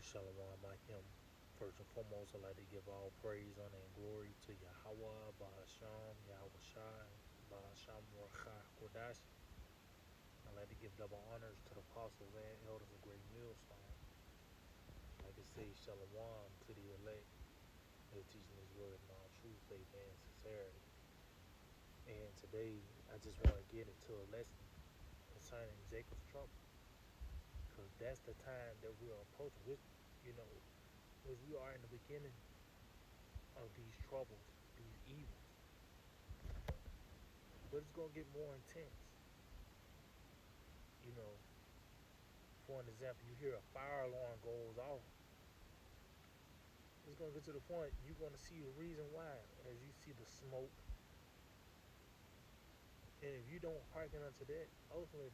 Shalom Akim. First and foremost, I'd like to give all praise, honor, and glory to Yahweh, Bahasham, Yahweh Shai, Bahasham Rakha Kodash. I'd like to give double honors to the apostles and elders of Great Millstone. I'd like to say Shalom to the elect. They're teaching His word in all truth, faith, and sincerity. And today, I just want to get into a lesson concerning Jacob's trouble. Because that's the time that we are approaching, which we are in the beginning of these troubles, these evils. But it's gonna get more intense. You know, for an example, you hear a fire alarm goes off. It's gonna get to the point you're gonna see the reason why as you see the smoke. And if you don't hearken unto that, ultimately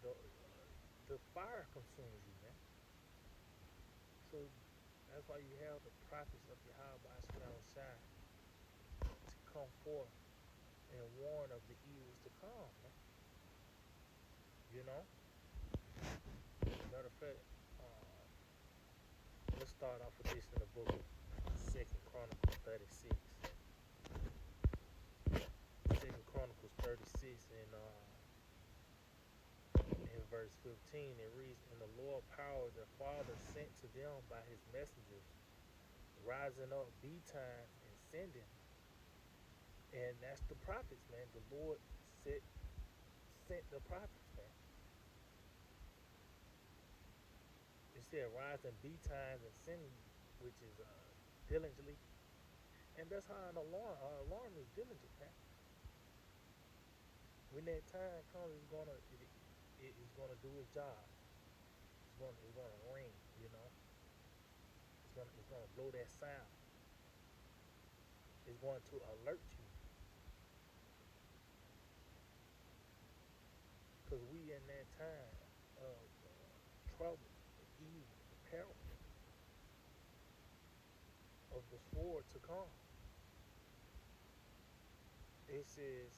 the fire consumes you, man. So that's why you have the prophets of Yahweh Shai to come forth and warn of the evils to come, man. You know? Matter of fact, let's start off with this in the book of 2nd Chronicles 36. 2nd Chronicles 36 in verse 15, it reads, "And the Lord power their father sent to them by his messengers, rising up betimes and sending." And that's the prophets, man. The Lord sent the prophets, man. It said rising betimes and sending, which is diligently. And that's how an alarm is diligent, man. When that time comes, it's gonna do its job. It's gonna ring, you know. It's gonna blow that sound. It's going to alert you, because we in that time of trouble, the evil, the peril of the sword to come. It says,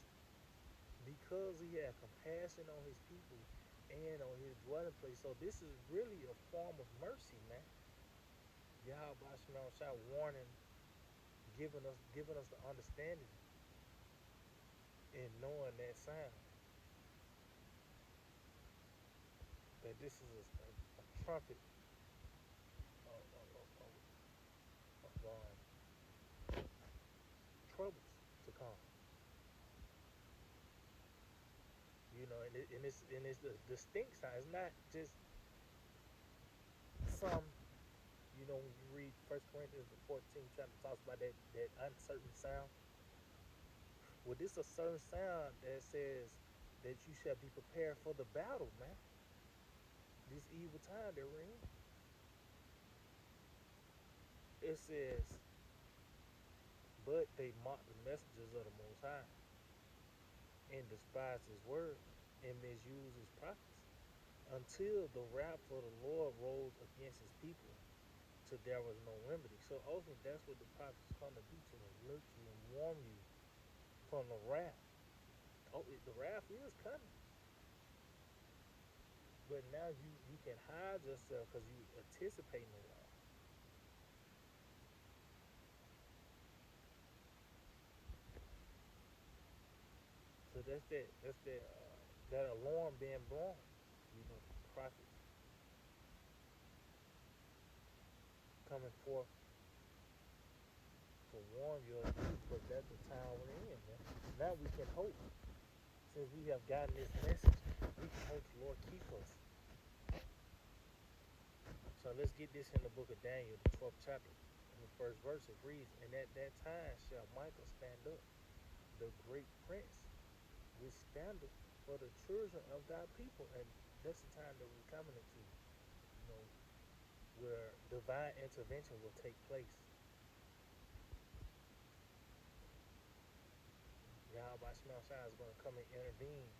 because he had compassion on his people and on his dwelling place. So this is really a form of mercy, man. Yahweh Shemel Shai warning, giving us the understanding and knowing that sound, that this is a trumpet of troubles to come. You know, and it's the distinct sound. It's not just some. You know, when you read 1 Corinthians the 14th chapter, talks about that uncertain sound. Well, this is a certain sound that says that you shall be prepared for the battle, man. This evil time that we're in. It says, but they mocked the messengers of the Most High and despised His word and misused His prophets, until the wrath of the Lord rose against His people, till there was no remedy. So ultimately, that's what the prophets come to do, to alert you and warn you from the wrath. Oh, the wrath is coming. But now you can hide yourself because you anticipating the wrath. So that alarm being blown. You know, the prophets coming forth to warn you of you, because that's the time we're in, man. Now we can hope. Since we have gotten this message, we can hope the Lord keep us. So let's get this in the book of Daniel, the 12th chapter. In the first verse, it reads, "And at that time shall Michael stand up, the great prince, with standard for the children of thy people." And that's the time that we're coming into, where divine intervention will take place. Yahweh Shemel Shai is going to come and intervene,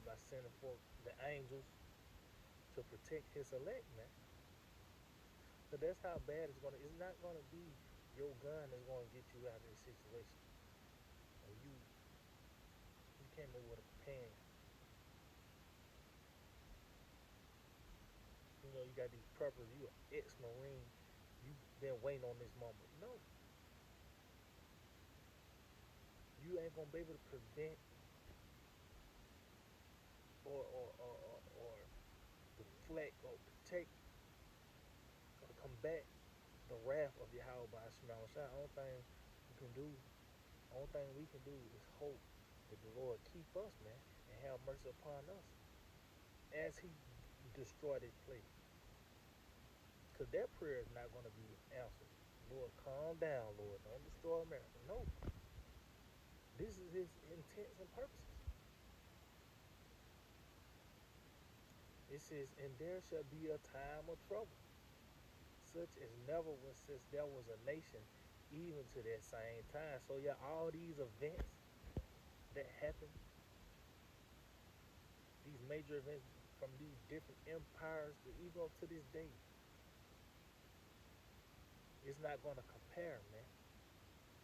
by sending forth the angels to protect His elect, man. So that's how bad it's going to. It's not going to be your gun that's going to get you out of this situation. Or you came in with a companion. you got these preppers, you an ex-Marine, you been waiting on this moment. No, you ain't gonna be able to prevent or deflect or protect or combat the wrath of Yahweh by Shema Shai. Only thing you can do, only thing we can do is hope that the Lord keep us, man, and have mercy upon us as He destroy this place. Because that prayer is not going to be answered. Lord, calm down, Lord. Don't destroy America. No. This is His intents and purposes. It says, and there shall be a time of trouble, such as never was since there was a nation, even to that same time. So yeah, all these events that happen, these major events from these different empires, even up to this day, it's not going to compare, man.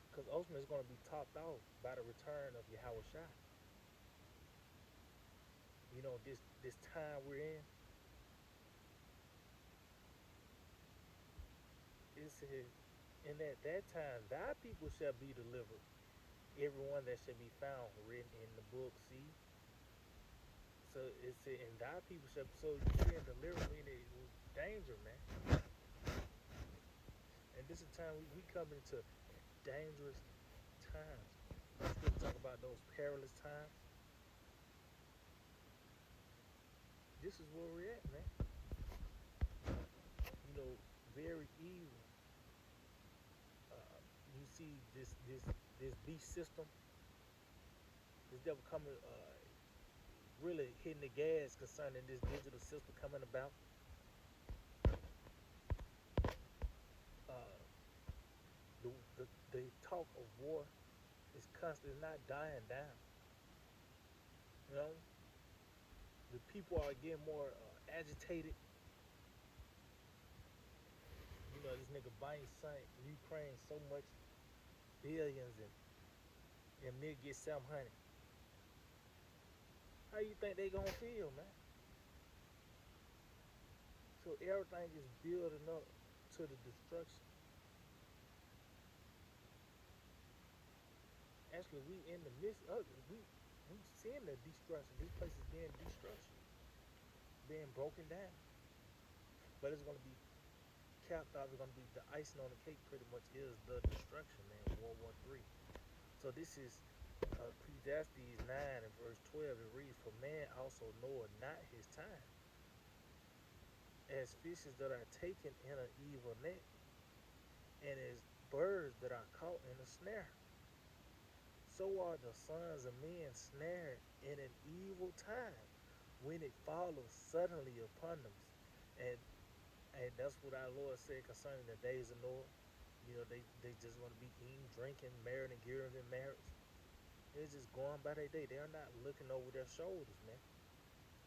Because ultimately it's going to be topped off by the return of Yahweh Shai. You know, this time we're in, it says, and at that time thy people shall be delivered, everyone that shall be found written in the book. See? So it said, and thy people shall, so you being delivered meaning it was danger, man. And this is the time we come into dangerous times. Let's talk about those perilous times. This is where we're at, man. You know, very evil. You see this beast system, this devil coming, really hitting the gas concerning this digital system coming about. The talk of war is constantly not dying down. You know, the people are getting more agitated. You know, this nigga Biden sent Ukraine so much billions and nigga get 700. How you think they gonna feel, man? So everything is building up to the destruction. Actually, we in the midst of it. We seeing the destruction. This place is being destruction, being broken down. But it's gonna be capped off. It's gonna be the icing on the cake. Pretty much is the destruction, man. World War III. So this is Ecclesiastes 9 and verse 12. It reads, "For man also knoweth not his time, as fishes that are taken in an evil net, and as birds that are caught in a snare. So are the sons of men snared in an evil time, when it follows suddenly upon them." And that's what our Lord said concerning the days of Noah. You know, they just want to be eating, drinking, married, and gearing in marriage. They're just going by their day. They're not looking over their shoulders, man.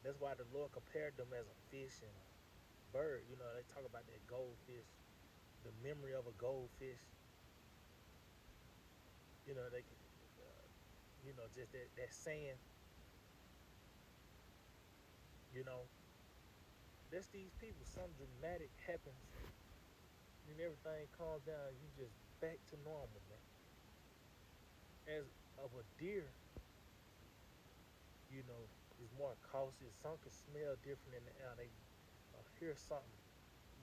That's why the Lord compared them as a fish and a bird. You know, they talk about that goldfish, the memory of a goldfish. You know, they, just that saying. You know, that's these people. Something dramatic happens, and everything calms down. You just back to normal, man. As of a deer, you know, it's more cautious. Some can smell different in the air. They hear something.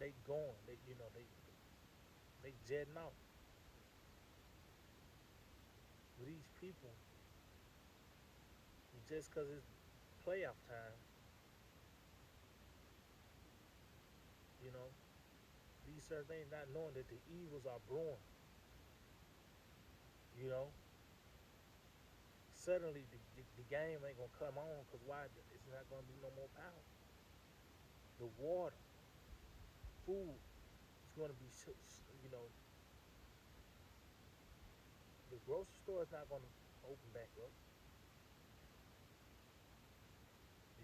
They going. They jetting out. With these people, just because it's playoff time, you know, these certain things, not knowing that the evils are brewing, you know. Suddenly, the game ain't going to come on because why? It's not going to be no more power. The water, food, is going to be, you know, the grocery store is not going to open back up,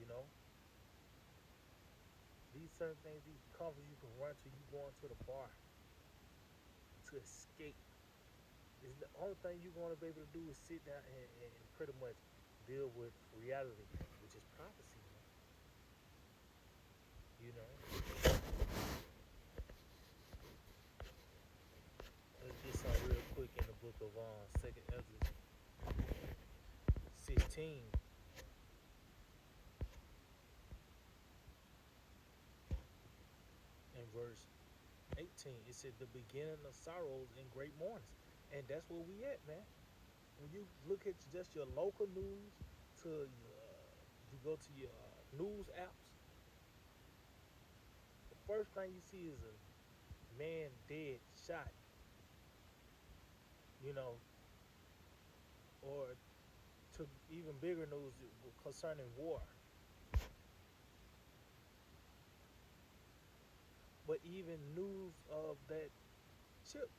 you know. These certain things, these comforts you can run to, you going to the bar to escape. Is the only thing you're going to be able to do is sit down and pretty much deal with reality, which is prophecy, man. You know, in verse 18, it said the beginning of sorrows and great mournings. And that's where we at, man. When you look at just your local news, to your, you go to your news apps, the first thing you see is a man dead, shot, you know, or to even bigger news concerning war. But even news of that chip,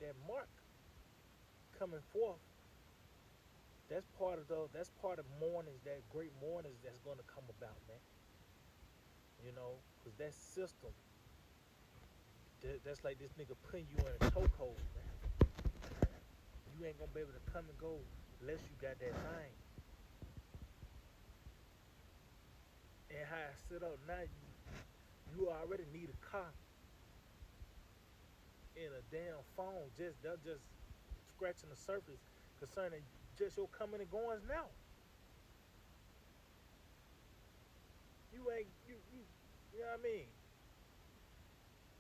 that mark coming forth, that's part of mournings, that great mournings that's going to come about, man. Because that system, that's like this nigga putting you in a chokehold, man. You ain't gonna be able to come and go unless you got that thing. And how I sit up now, you already need a car and a damn phone. They're just scratching the surface concerning just your coming and goings now. You ain't you know what I mean?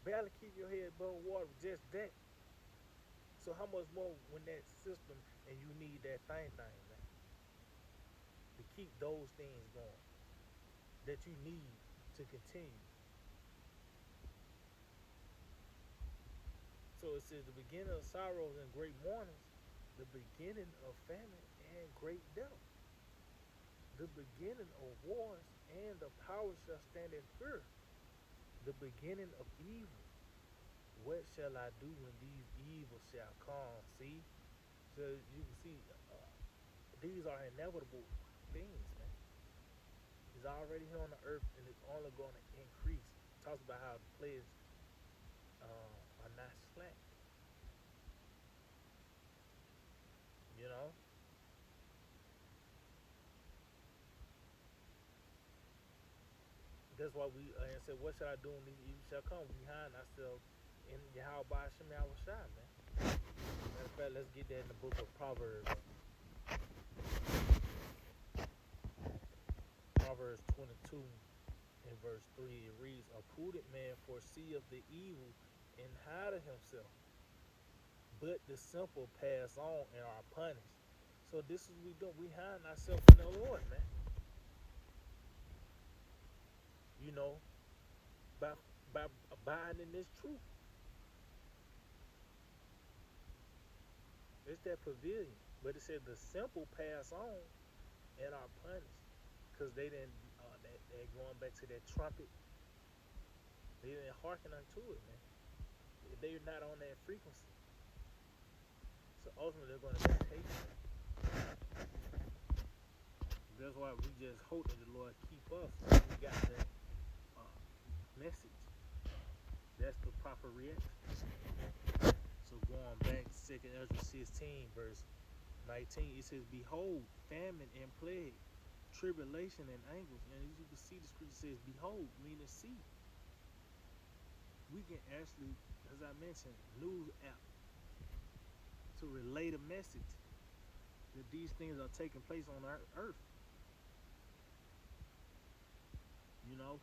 Barely keep your head above water with just that. So how much more when that system and you need that thing, man, to keep those things going that you need to continue. So it says the beginning of sorrows and great mournings, the beginning of famine and great death, the beginning of wars, and the power shall stand in fear, the beginning of evil. What shall I do when these evils shall come? See, so you can see these are inevitable things, man. It's already here on the earth, and it's only going to increase. It talks about how the players are not slack. You know, that's why we and said, "What shall I do when these evils shall come?" Behind ourselves in Yahweh Hashem Yahweh Shai, man. Matter of fact, let's get that in the book of Proverbs. Proverbs 22 in verse 3, it reads, "A prudent man foreseeth the evil and hideth himself, but the simple pass on and are punished." So this is what we do. We hide ourselves in the Lord, man. You know, by by abiding in this truth. It's that pavilion. But it said the simple pass on and are punished. Because they didn't, they're going back to that trumpet. They didn't hearken unto it, man. They're not on that frequency. So ultimately they're going to be taken. That's why we just hope that the Lord keep us. We got that message. That's the proper reaction. So going back, 2nd Ezra 16, verse 19, it says, "Behold, famine and plague, tribulation and anguish." And as you can see, the scripture says, "Behold," meaning see. We can actually, as I mentioned, news app to relay the message that these things are taking place on our earth. You know,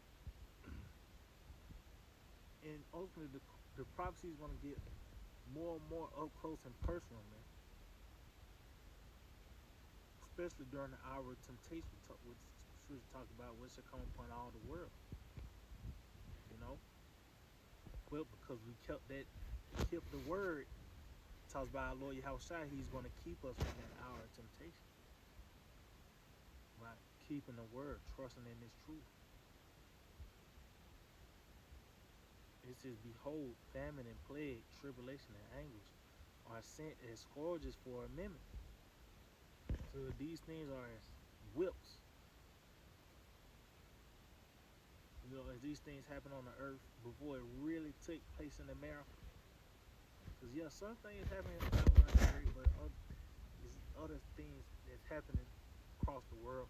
and ultimately the prophecy is going to get more and more up close and personal, man. Especially during the hour of temptation, which scripture talk about what shall come upon all the world. You know, well, because we kept the word. Talks about our Lord Yahushua, He's going to keep us from that hour of temptation by keeping the word, trusting in His truth. It says, "Behold, famine and plague, tribulation and anguish are sent as scourges for a minute." So these things are as whips. You know, as these things happen on the earth before it really took place in America. Because, yeah, some things happen in Babylon, but there's other things that's happening across the world.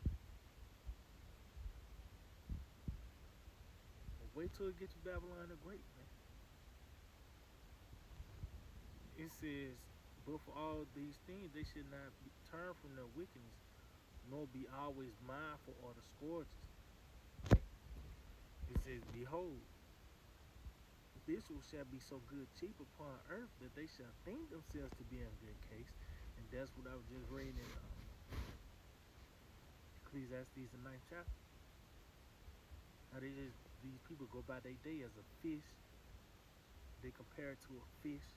But wait till it gets to Babylon the Great, man. It says, "But for all these things, they should not turn from their wickedness nor be always mindful of the scourges. It says, behold, officials shall be so good cheap upon earth that they shall think themselves to be in good case. And that's what I was just reading in Ecclesiastes, the ninth chapter. How these people go by their day as a fish. They compare it to a fish.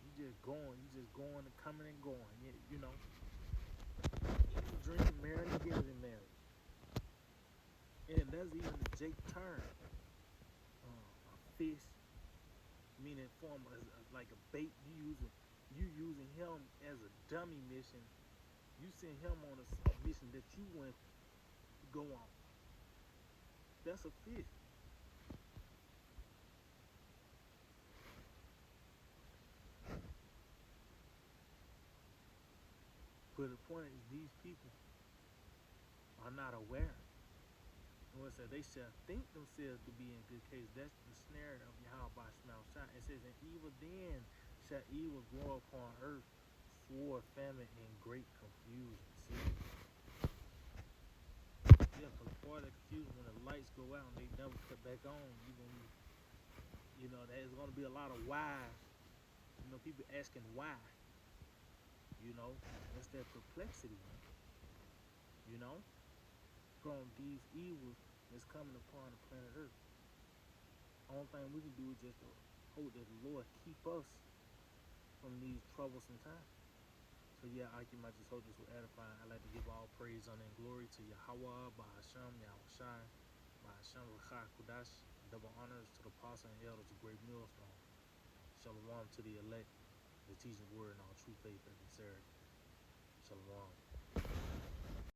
You just going and coming and going. You know, eating, drinking, marrying, and getting in marriage. And that's even the Jake Turn, a fish, meaning form as like a bait. You using him as a dummy mission. You send him on a mission that you went to go on. That's a fish. But the point is, these people are not aware. And what it said, they shall think themselves to be in good case. That's the snare of Yahweh Shema Shai. It says, and evil then shall evil grow upon earth, sword, famine, and great confusion. See? Yeah, because part of the confusion, when the lights go out and they never cut back on, there's going to be a lot of why. People asking why. That's that perplexity. You know, from these evils that's coming upon the planet Earth. Only thing we can do is just hope that the Lord keep us from these troublesome times. So yeah, I just hope this will edify. I like to give all praise, honor, and glory to Yahweh, Bahasham, Yahushai, Bahasham Rachah Kudash. Double honors to the apostle and elders of Great Millstone. Shalom to the elect, the teaching word in all true faith and sincerity. Shalom.